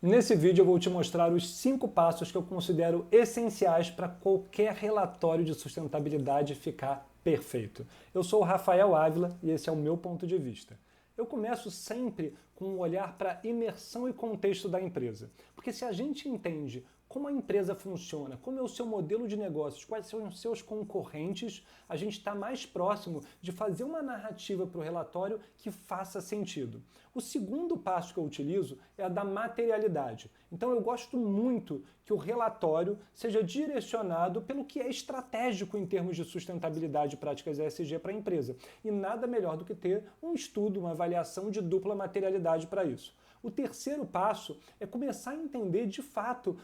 Nesse vídeo eu vou te mostrar os 5 passos que eu considero essenciais para qualquer relatório de sustentabilidade ficar perfeito. Eu sou o Rafael Ávila e esse é o meu ponto de vista. Eu começo sempre com um olhar para a imersão e contexto da empresa. Porque se a gente entende como a empresa funciona, como é o seu modelo de negócios, quais são os seus concorrentes, a gente está mais próximo de fazer uma narrativa para o relatório que faça sentido. O segundo passo que eu utilizo é a da materialidade. Então eu gosto muito que o relatório seja direcionado pelo que é estratégico em termos de sustentabilidade e práticas ESG para a empresa. E nada melhor do que ter um estudo, uma avaliação de dupla materialidade para isso. O terceiro passo é começar a entender de fato,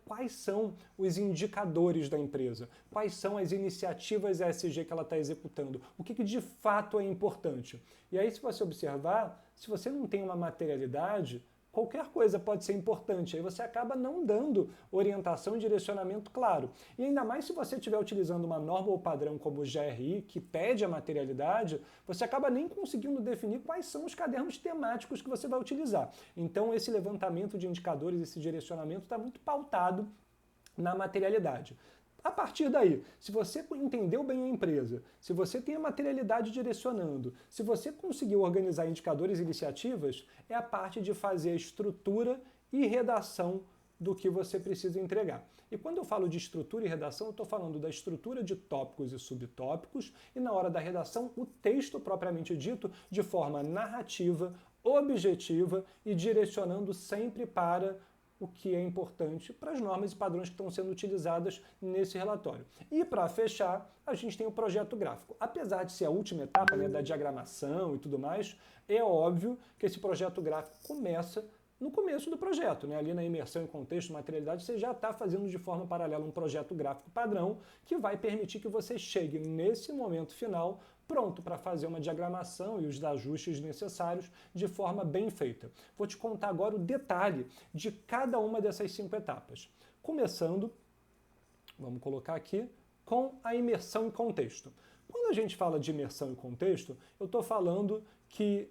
quais são os indicadores da empresa, quais são as iniciativas ESG que ela está executando, o que de fato é importante. E aí, se você observar, se você não tem uma materialidade, qualquer coisa pode ser importante, aí você acaba não dando orientação e direcionamento claro. E ainda mais se você estiver utilizando uma norma ou padrão como o GRI, que pede a materialidade, você acaba nem conseguindo definir quais são os cadernos temáticos que você vai utilizar. Então esse levantamento de indicadores, esse direcionamento está muito pautado na materialidade. A partir daí, se você entendeu bem a empresa, se você tem a materialidade direcionando, se você conseguiu organizar indicadores e iniciativas, é a parte de fazer a estrutura e redação do que você precisa entregar. E quando eu falo de estrutura e redação, eu estou falando da estrutura de tópicos e subtópicos e, na hora da redação, o texto propriamente dito de forma narrativa, objetiva e direcionando sempre para o que é importante para as normas e padrões que estão sendo utilizadas nesse relatório. E para fechar, a gente tem o projeto gráfico. Apesar de ser a última etapa da diagramação e tudo mais, é óbvio que esse projeto gráfico começa no começo do projeto, ali na imersão em contexto, materialidade, você já está fazendo de forma paralela um projeto gráfico padrão que vai permitir que você chegue nesse momento final pronto para fazer uma diagramação e os ajustes necessários de forma bem feita. Vou te contar agora o detalhe de cada uma dessas 5 etapas. Começando, vamos colocar aqui, com a imersão em contexto. Quando a gente fala de imersão em contexto, eu estou falando que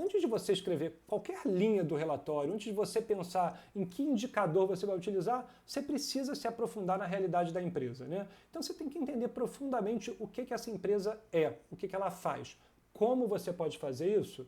antes de você escrever qualquer linha do relatório, antes de você pensar em que indicador você vai utilizar, você precisa se aprofundar na realidade da empresa, Então você tem que entender profundamente o que essa empresa é, o que ela faz. Como você pode fazer isso?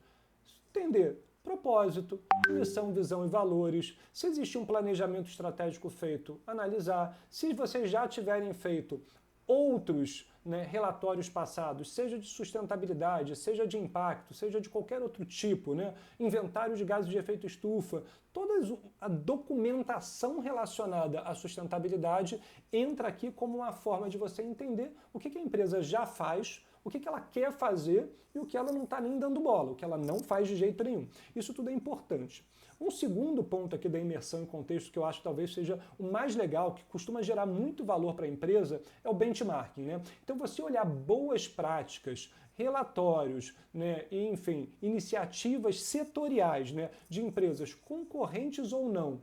Entender propósito, missão, visão e valores, se existe um planejamento estratégico feito, analisar, se vocês já tiverem feito outros relatórios passados, seja de sustentabilidade, seja de impacto, seja de qualquer outro tipo, inventário de gases de efeito estufa, toda a documentação relacionada à sustentabilidade entra aqui como uma forma de você entender o que a empresa já faz, o que ela quer fazer e o que ela não está nem dando bola, o que ela não faz de jeito nenhum. Isso tudo é importante. Um segundo ponto aqui da imersão em contexto que eu acho que talvez seja o mais legal, que costuma gerar muito valor para a empresa, é o benchmarking. Então você olhar boas práticas, relatórios, e, enfim, iniciativas setoriais de empresas concorrentes ou não,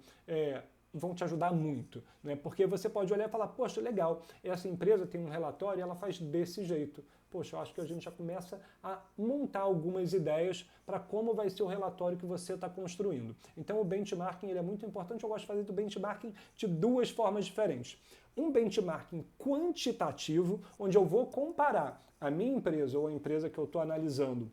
vão te ajudar muito, porque você pode olhar e falar, poxa, legal, essa empresa tem um relatório e ela faz desse jeito. Poxa, eu acho que a gente já começa a montar algumas ideias para como vai ser o relatório que você está construindo. Então o benchmarking ele é muito importante, eu gosto de fazer do benchmarking de 2 formas diferentes. Um benchmarking quantitativo, onde eu vou comparar a minha empresa ou a empresa que eu estou analisando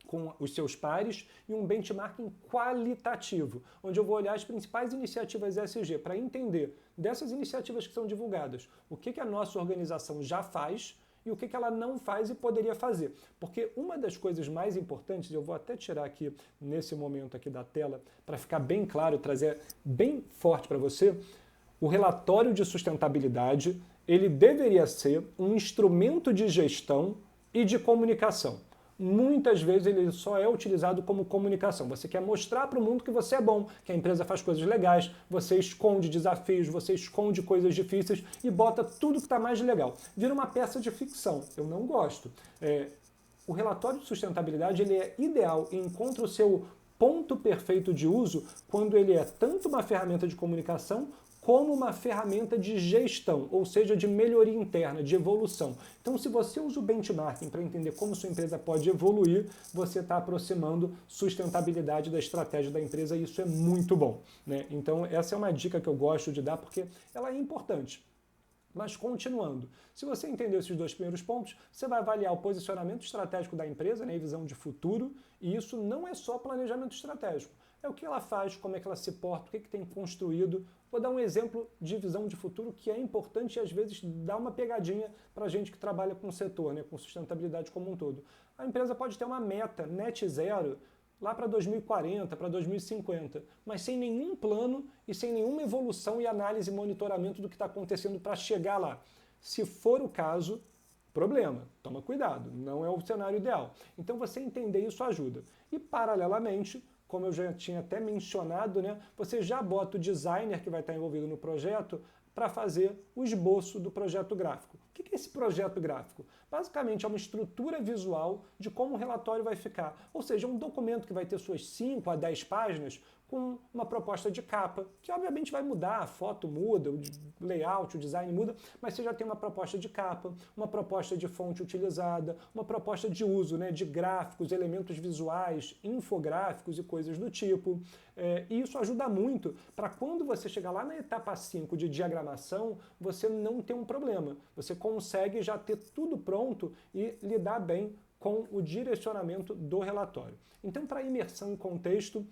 com os seus pares, e um benchmarking qualitativo, onde eu vou olhar as principais iniciativas ESG para entender dessas iniciativas que são divulgadas, o que a nossa organização já faz e o que ela não faz e poderia fazer. Porque uma das coisas mais importantes, eu vou até tirar aqui nesse momento aqui da tela, para ficar bem claro, trazer bem forte para você, o relatório de sustentabilidade, ele deveria ser um instrumento de gestão e de comunicação. Muitas vezes ele só é utilizado como comunicação. Você quer mostrar para o mundo que você é bom, que a empresa faz coisas legais, você esconde desafios, você esconde coisas difíceis e bota tudo que está mais legal. Vira uma peça de ficção. Eu não gosto. O relatório de sustentabilidade ele é ideal e encontra o seu ponto perfeito de uso quando ele é tanto uma ferramenta de comunicação como uma ferramenta de gestão, ou seja, de melhoria interna, de evolução. Então, se você usa o benchmarking para entender como sua empresa pode evoluir, você está aproximando sustentabilidade da estratégia da empresa e isso é muito bom, né? Então, essa é uma dica que eu gosto de dar porque ela é importante. Mas continuando, se você entender esses dois primeiros pontos, você vai avaliar o posicionamento estratégico da empresa, né, e visão de futuro, e isso não é só planejamento estratégico. É o que ela faz, como é que ela se porta, o que tem construído. Vou dar um exemplo de visão de futuro que é importante e às vezes dá uma pegadinha para a gente que trabalha com o setor, né, com sustentabilidade como um todo. A empresa pode ter uma meta net zero lá para 2040, para 2050, mas sem nenhum plano e sem nenhuma evolução e análise e monitoramento do que está acontecendo para chegar lá. Se for o caso, problema, toma cuidado, não é o cenário ideal. Então você entender isso ajuda. E paralelamente, como eu já tinha até mencionado, né, você já bota o designer que vai estar envolvido no projeto para fazer o esboço do projeto gráfico. O que é esse projeto gráfico? Basicamente é uma estrutura visual de como o relatório vai ficar. Ou seja, um documento que vai ter suas 5 a 10 páginas com uma proposta de capa, que obviamente vai mudar, a foto muda, o layout, o design muda, mas você já tem uma proposta de capa, uma proposta de fonte utilizada, uma proposta de uso, né, de gráficos, elementos visuais, infográficos e coisas do tipo. E isso ajuda muito para quando você chegar lá na etapa 5 de diagramação, você não ter um problema. Você consegue já ter tudo pronto e lidar bem com o direcionamento do relatório. Então, para imersão em contexto,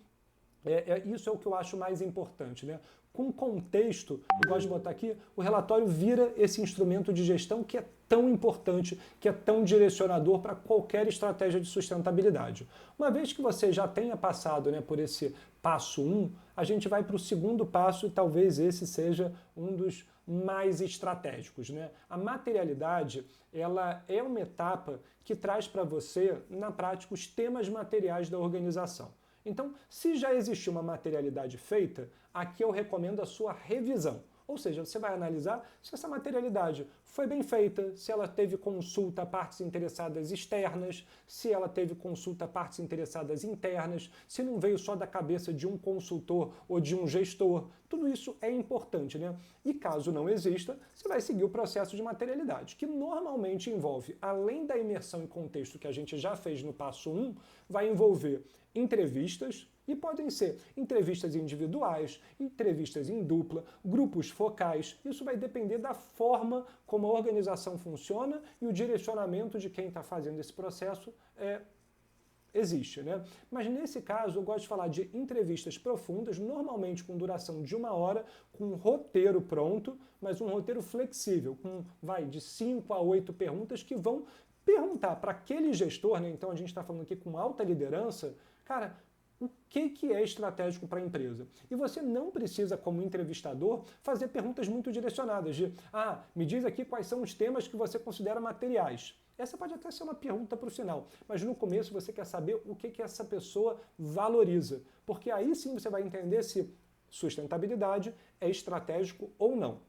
isso é o que eu acho mais importante, né? Com contexto, eu gosto de botar aqui, o relatório vira esse instrumento de gestão que é tão importante, que é tão direcionador para qualquer estratégia de sustentabilidade. Uma vez que você já tenha passado, né, por esse passo 1, a gente vai para o segundo passo e talvez esse seja um dos mais estratégicos, né? A materialidade, ela é uma etapa que traz para você, na prática, os temas materiais da organização. Então, se já existe uma materialidade feita, aqui eu recomendo a sua revisão. Ou seja, você vai analisar se essa materialidade foi bem feita, se ela teve consulta a partes interessadas externas, se ela teve consulta a partes interessadas internas, se não veio só da cabeça de um consultor ou de um gestor. Tudo isso é importante, né? E caso não exista, você vai seguir o processo de materialidade, que normalmente envolve, além da imersão em contexto que a gente já fez no passo 1, vai envolver entrevistas, e podem ser entrevistas individuais, entrevistas em dupla, grupos focais. Isso vai depender da forma como a organização funciona e o direcionamento de quem está fazendo esse processo existe, né? Mas nesse caso eu gosto de falar de entrevistas profundas, normalmente com duração de 1 hora, com um roteiro pronto, mas um roteiro flexível, com de 5 a 8 perguntas que vão perguntar para aquele gestor, né? Então a gente está falando aqui com alta liderança, cara, o que é estratégico para a empresa? E você não precisa, como entrevistador, fazer perguntas muito direcionadas de me diz aqui quais são os temas que você considera materiais. Essa pode até ser uma pergunta para o final, mas no começo você quer saber o que essa pessoa valoriza, porque aí sim você vai entender se sustentabilidade é estratégico ou não.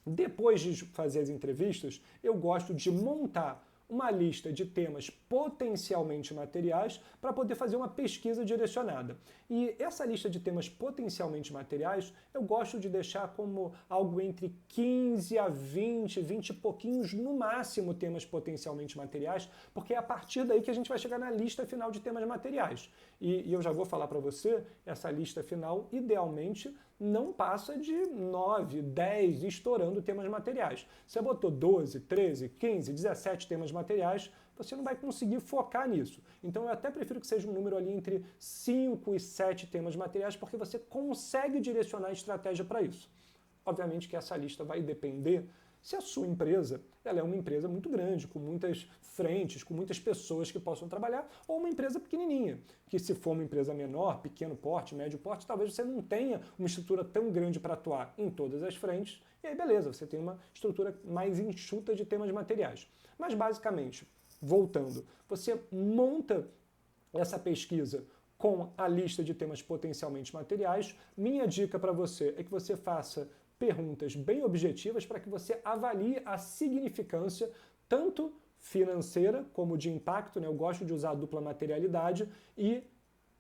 Depois de fazer as entrevistas, eu gosto de montar uma lista de temas potencialmente materiais para poder fazer uma pesquisa direcionada. E essa lista de temas potencialmente materiais, eu gosto de deixar como algo entre 15 a 20 e pouquinhos, no máximo, temas potencialmente materiais, porque é a partir daí que a gente vai chegar na lista final de temas materiais. E eu já vou falar para você, essa lista final, idealmente, não passa de 9, 10, estourando temas materiais. Você botou 12, 13, 15, 17 temas materiais, você não vai conseguir focar nisso. Então eu até prefiro que seja um número ali entre 5 e 7 temas materiais, porque você consegue direcionar a estratégia para isso. Obviamente que essa lista vai depender se a sua empresa ela é uma empresa muito grande, com muitas frentes, com muitas pessoas que possam trabalhar, ou uma empresa pequenininha, que se for uma empresa menor, pequeno porte, médio porte, talvez você não tenha uma estrutura tão grande para atuar em todas as frentes, e aí beleza, você tem uma estrutura mais enxuta de temas materiais. Mas basicamente, voltando, você monta essa pesquisa com a lista de temas potencialmente materiais. Minha dica para você é que você faça perguntas bem objetivas para que você avalie a significância tanto financeira como de impacto, né? Eu gosto de usar a dupla materialidade, e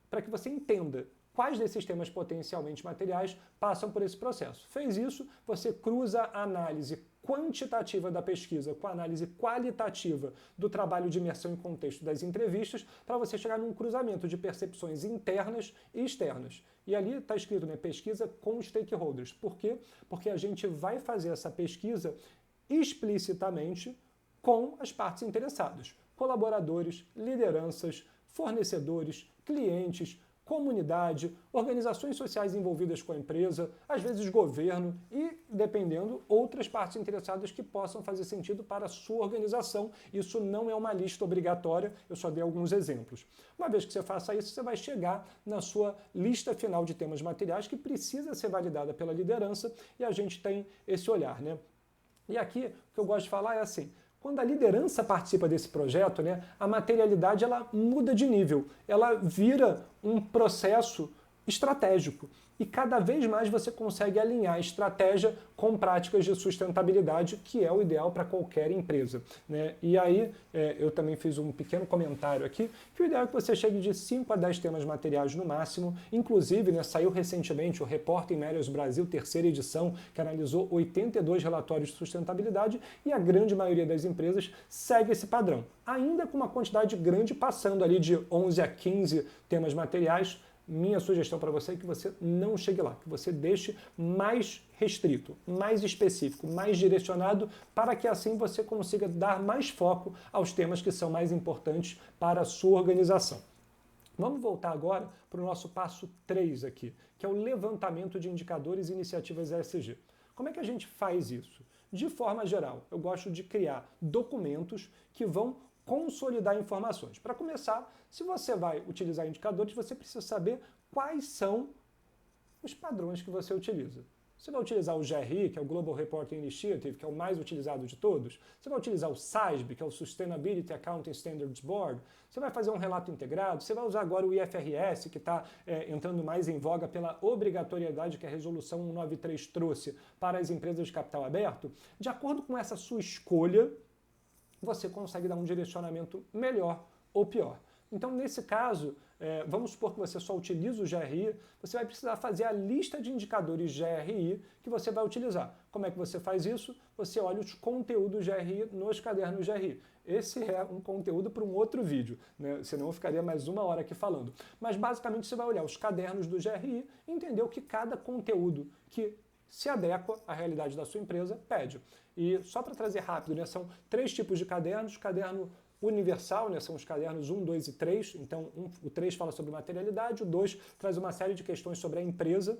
para que você entenda quais desses temas potencialmente materiais passam por esse processo. Fez isso, você cruza a análise quantitativa da pesquisa com a análise qualitativa do trabalho de imersão em contexto das entrevistas para você chegar num cruzamento de percepções internas e externas. E ali está escrito, né, pesquisa com stakeholders. Por quê? Porque a gente vai fazer essa pesquisa explicitamente com as partes interessadas, colaboradores, lideranças, fornecedores, clientes, comunidade, organizações sociais envolvidas com a empresa, às vezes governo e, dependendo, outras partes interessadas que possam fazer sentido para a sua organização. Isso não é uma lista obrigatória, eu só dei alguns exemplos. Uma vez que você faça isso, você vai chegar na sua lista final de temas materiais que precisa ser validada pela liderança e a gente tem esse olhar, né? E aqui, o que eu gosto de falar é assim, quando a liderança participa desse projeto, né, a materialidade ela muda de nível, ela vira um processo estratégico. E cada vez mais você consegue alinhar a estratégia com práticas de sustentabilidade, que é o ideal para qualquer empresa, né? E aí, eu também fiz um pequeno comentário aqui, que o ideal é que você chegue de 5 a 10 temas materiais no máximo. Inclusive, né, saiu recentemente o Reporting Matters Brasil, terceira edição, que analisou 82 relatórios de sustentabilidade, e a grande maioria das empresas segue esse padrão. Ainda com uma quantidade grande, passando ali de 11 a 15 temas materiais. Minha sugestão para você é que você não chegue lá, que você deixe mais restrito, mais específico, mais direcionado, para que assim você consiga dar mais foco aos temas que são mais importantes para a sua organização. Vamos voltar agora para o nosso passo 3 aqui, que é o levantamento de indicadores e iniciativas ESG. Como é que a gente faz isso? De forma geral, eu gosto de criar documentos que vão consolidar informações. Para começar, se você vai utilizar indicadores, você precisa saber quais são os padrões que você utiliza. Você vai utilizar o GRI, que é o Global Reporting Initiative, que é o mais utilizado de todos. Você vai utilizar o SASB, que é o Sustainability Accounting Standards Board. Você vai fazer um relato integrado. Você vai usar agora o IFRS, que está entrando mais em voga pela obrigatoriedade que a Resolução 193 trouxe para as empresas de capital aberto. De acordo com essa sua escolha, você consegue dar um direcionamento melhor ou pior. Então, nesse caso, vamos supor que você só utiliza o GRI, você vai precisar fazer a lista de indicadores GRI que você vai utilizar. Como é que você faz isso? Você olha os conteúdos GRI nos cadernos GRI. Esse é um conteúdo para um outro vídeo, né? Senão eu ficaria mais 1 hora aqui falando. Mas, basicamente, você vai olhar os cadernos do GRI e entender o que cada conteúdo que se adequa à realidade da sua empresa pede. E só para trazer rápido, né, são 3 tipos de cadernos. Caderno universal, né, são os cadernos 1, 2 e 3. Então, o 3 fala sobre materialidade, o 2 traz uma série de questões sobre a empresa.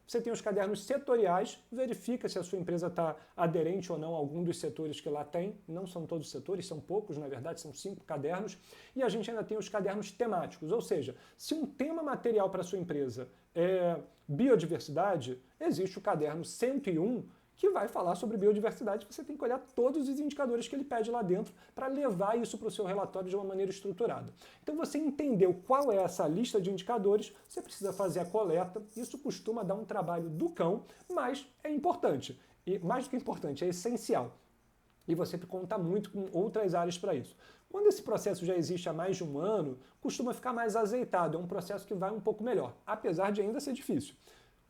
Você tem os cadernos setoriais, verifica se a sua empresa está aderente ou não a algum dos setores que lá tem. Não são todos os setores, são poucos, na verdade, são 5 cadernos. E a gente ainda tem os cadernos temáticos, ou seja, se um tema material para a sua empresa é biodiversidade, existe o caderno 101, que vai falar sobre biodiversidade. Você tem que olhar todos os indicadores que ele pede lá dentro para levar isso para o seu relatório de uma maneira estruturada. Então, você entendeu qual é essa lista de indicadores, você precisa fazer a coleta. Isso costuma dar um trabalho do cão, mas é importante. E mais do que importante, é essencial. E você conta muito com outras áreas para isso. Quando esse processo já existe há mais de 1 ano, costuma ficar mais azeitado. É um processo que vai um pouco melhor, apesar de ainda ser difícil.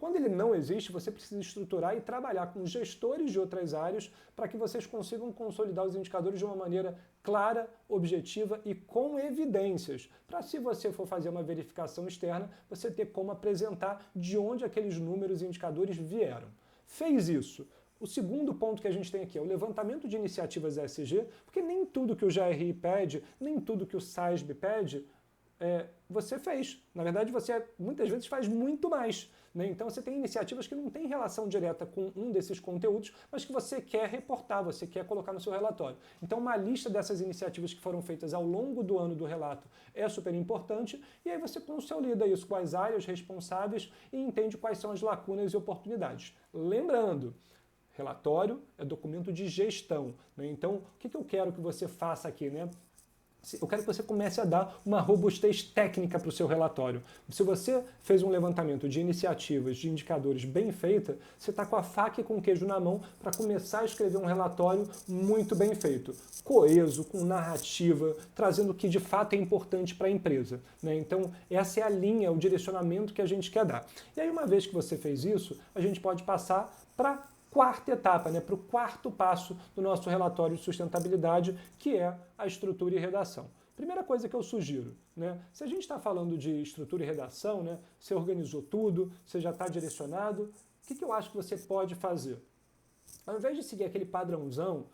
Quando ele não existe, você precisa estruturar e trabalhar com gestores de outras áreas para que vocês consigam consolidar os indicadores de uma maneira clara, objetiva e com evidências. Para, se você for fazer uma verificação externa, você ter como apresentar de onde aqueles números e indicadores vieram. Fez isso. O segundo ponto que a gente tem aqui é o levantamento de iniciativas ESG, porque nem tudo que o GRI pede, nem tudo que o SASB pede, você fez. Na verdade, você muitas vezes faz muito mais, né? Então, você tem iniciativas que não têm relação direta com um desses conteúdos, mas que você quer reportar, você quer colocar no seu relatório. Então, uma lista dessas iniciativas que foram feitas ao longo do ano do relato é super importante, e aí você consolida isso com as áreas responsáveis e entende quais são as lacunas e oportunidades. Lembrando, relatório é documento de gestão, né? Então, o que eu quero que você faça aqui, né? eu quero que você comece a dar uma robustez técnica para o seu relatório. Se você fez um levantamento de iniciativas, de indicadores bem feita, você está com a faca e com o queijo na mão para começar a escrever um relatório muito bem feito, coeso, com narrativa, trazendo o que de fato é importante para a empresa, né? Então, essa é a linha, o direcionamento que a gente quer dar. E aí, uma vez que você fez isso, a gente pode passar para quarta etapa, né, para o quarto passo do nosso relatório de sustentabilidade, que é a estrutura e redação. Primeira coisa que eu sugiro, né, se a gente está falando de estrutura e redação, né, você organizou tudo, você já está direcionado, o que eu acho que você pode fazer? Ao invés de seguir aquele padrãozão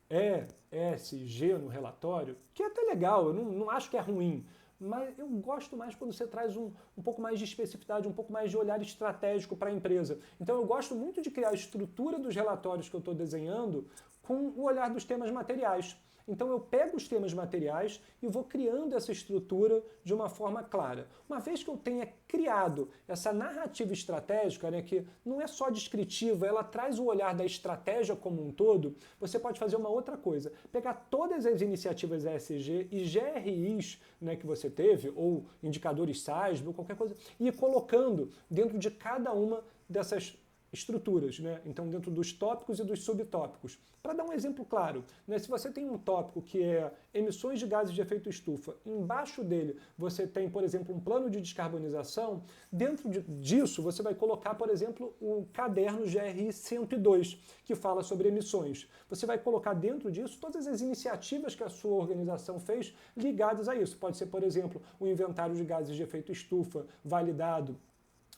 E, S, G no relatório, que é até legal, eu não acho que é ruim, mas eu gosto mais quando você traz um pouco mais de especificidade, um pouco mais de olhar estratégico para a empresa. Então eu gosto muito de criar a estrutura dos relatórios que eu estou desenhando com o olhar dos temas materiais. Então eu pego os temas materiais e vou criando essa estrutura de uma forma clara. Uma vez que eu tenha criado essa narrativa estratégica, né, que não é só descritiva, ela traz o olhar da estratégia como um todo, você pode fazer uma outra coisa. Pegar todas as iniciativas ESG e GRIs, né, que você teve, ou indicadores SASB, ou qualquer coisa, e ir colocando dentro de cada uma dessas estruturas, né? Então dentro dos tópicos e dos subtópicos. Para dar um exemplo claro, né? Se você tem um tópico que é emissões de gases de efeito estufa, embaixo dele você tem, por exemplo, um plano de descarbonização, dentro disso você vai colocar, por exemplo, o caderno GRI 102, que fala sobre emissões. Você vai colocar dentro disso todas as iniciativas que a sua organização fez ligadas a isso. Pode ser, por exemplo, o inventário de gases de efeito estufa validado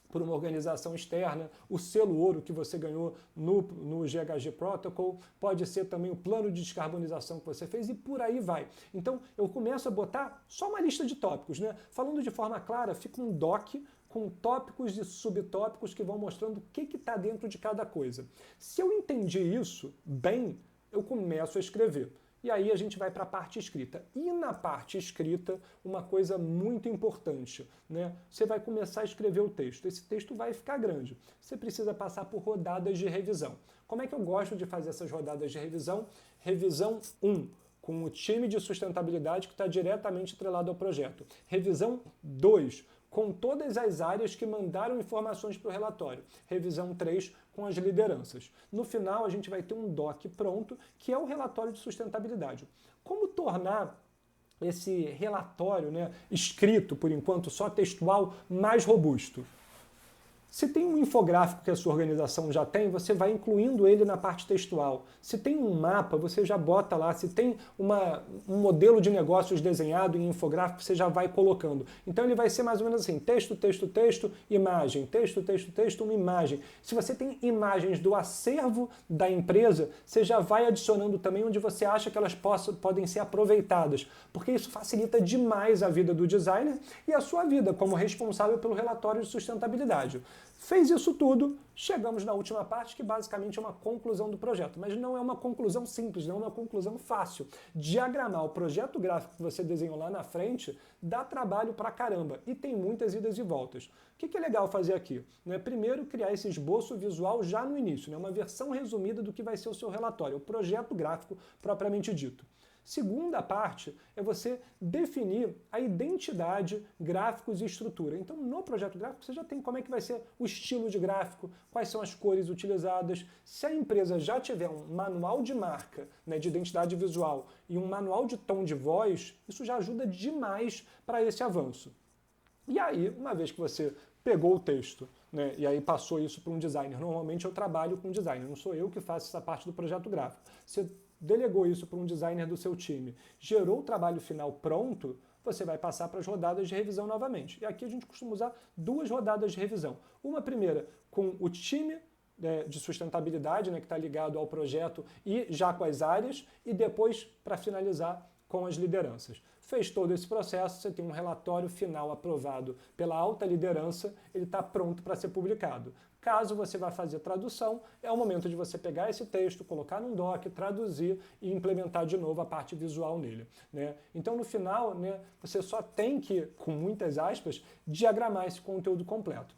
por uma organização externa, o selo ouro que você ganhou no GHG Protocol, pode ser também o plano de descarbonização que você fez e por aí vai. Então eu começo a botar só uma lista de tópicos, né? Falando de forma clara, fica um doc com tópicos e subtópicos que vão mostrando o que está dentro de cada coisa. Se eu entendi isso bem, eu começo a escrever. E aí a gente vai para a parte escrita. E na parte escrita, uma coisa muito importante, né? Você vai começar a escrever o texto. Esse texto vai ficar grande. Você precisa passar por rodadas de revisão. Como é que eu gosto de fazer essas rodadas de revisão? Revisão 1, com o time de sustentabilidade que está diretamente atrelado ao projeto. Revisão 2, com todas as áreas que mandaram informações para o relatório. Revisão 3, com as lideranças. No final, a gente vai ter um doc pronto, que é o relatório de sustentabilidade. Como tornar esse relatório, né, escrito, por enquanto, só textual, mais robusto? Se tem um infográfico que a sua organização já tem, você vai incluindo ele na parte textual. Se tem um mapa, você já bota lá. Se tem um modelo de negócios desenhado em infográfico, você já vai colocando. Então ele vai ser mais ou menos assim, texto, texto, texto, imagem, texto, texto, texto, uma imagem. Se você tem imagens do acervo da empresa, você já vai adicionando também onde você acha que elas podem ser aproveitadas, porque isso facilita demais a vida do designer e a sua vida como responsável pelo relatório de sustentabilidade. Fez isso tudo, chegamos na última parte, que basicamente é uma conclusão do projeto. Mas não é uma conclusão simples, não é uma conclusão fácil. Diagramar o projeto gráfico que você desenhou lá na frente dá trabalho pra caramba e tem muitas idas e voltas. O que é legal fazer aqui? Primeiro, criar esse esboço visual já no início, uma versão resumida do que vai ser o seu relatório, o projeto gráfico propriamente dito. Segunda parte é você definir a identidade, gráficos e estrutura. Então, no projeto gráfico, você já tem como é que vai ser o estilo de gráfico, quais são as cores utilizadas. Se a empresa já tiver um manual de marca, de identidade visual e um manual de tom de voz, isso já ajuda demais para esse avanço. E aí, uma vez que você pegou o texto, e aí passou isso para um designer, normalmente eu trabalho com designer, não sou eu que faço essa parte do projeto gráfico. Você delegou isso para um designer do seu time, gerou o trabalho final pronto, você vai passar para as rodadas de revisão novamente. E aqui a gente costuma usar 2 rodadas de revisão. Uma primeira com o time de sustentabilidade, que está ligado ao projeto e já com as áreas, e depois, para finalizar, com as lideranças. Fez todo esse processo, você tem um relatório final aprovado pela alta liderança, ele está pronto para ser publicado. Caso você vá fazer tradução, é o momento de você pegar esse texto, colocar num doc, traduzir e implementar de novo a parte visual nele. Então, no final, você só tem que, com muitas aspas, diagramar esse conteúdo completo.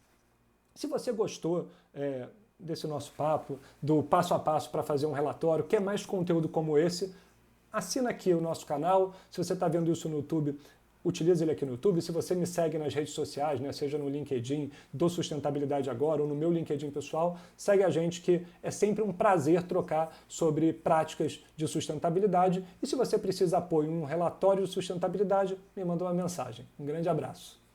Se você gostou desse nosso papo, do passo a passo para fazer um relatório, quer mais conteúdo como esse, assina aqui o nosso canal. Se você está vendo isso no YouTube, utilize ele aqui no YouTube. Se você me segue nas redes sociais, né, seja no LinkedIn do Sustentabilidade Agora ou no meu LinkedIn pessoal, segue a gente, que é sempre um prazer trocar sobre práticas de sustentabilidade. E se você precisa de apoio em um relatório de sustentabilidade, me manda uma mensagem. Um grande abraço.